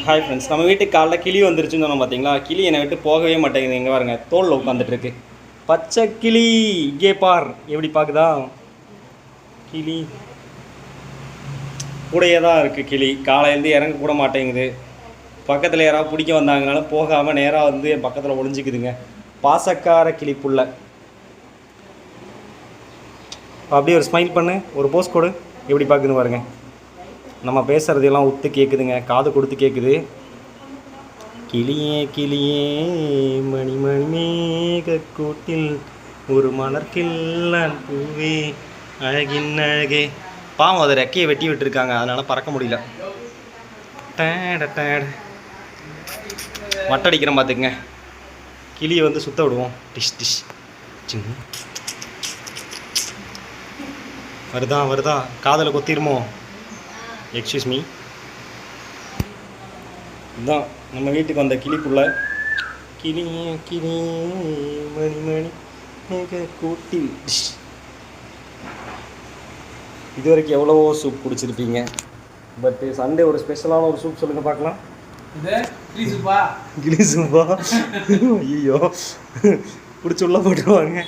Hi friends, நம்ம வீட்டுக்கு காலைல கிளி வந்துருச்சுன்னு சொன்னோம் பார்த்தீங்களா. கிளி என்னை விட்டு போகவே மாட்டேங்குது. எங்கே பாருங்க, தோளில் உட்காந்துட்டுருக்கு. பச்சை கிளி இங்கே பார், எப்படி பார்க்குதா கிளி. கூடையே தான் இருக்குது கிளி. காலையிலேருந்து இறங்க கூட மாட்டேங்குது. பக்கத்தில் யாராவது பிடிக்க வந்தாங்கனாலும் போகாமல் நேராக வந்து என் பக்கத்தில் ஒளிஞ்சிக்குதுங்க. பாசக்கார கிளி புள்ள. அப்படியே ஒரு ஸ்மைல் பண்ணு, ஒரு போஸ் கொடு, எப்படி பார்க்குதுன்னு பாருங்க. நம்ம பேசுகிறதெல்லாம் ஒத்து கேட்குதுங்க, காது கொடுத்து கேட்குது. கிளியே கிளியே மணி மணி மேக கூட்டில் ஒரு மலர்கில்லான் பூவே அழகின் அழகே. பாவம், அதை ரெக்கையை வெட்டி விட்டுருக்காங்க, அதனால் பறக்க முடியல. வட்டடிக்கிறோம் பார்த்துக்குங்க. கிளியை வந்து சுத்த விடுவோம். Dish dish. வருதா காதலை கொத்திருமோ? Excuse me. இதுதான் நம்ம வீட்டுக்கு வந்த கிளிப்புள்ள. கிளியே கிளியே மணி மணி மேக கூட்டில். இது வரைக்கும் எவ்வளவோ சூப் குடிச்சிருப்பீங்க, பட்டு சண்டே ஒரு ஸ்பெஷலான ஒரு சூப் சொல்லுங்கள் பார்க்கலாம். கிளி சூப்பா? ஐயோ, பிடிச்சி உள்ள போட்டுருவாங்க.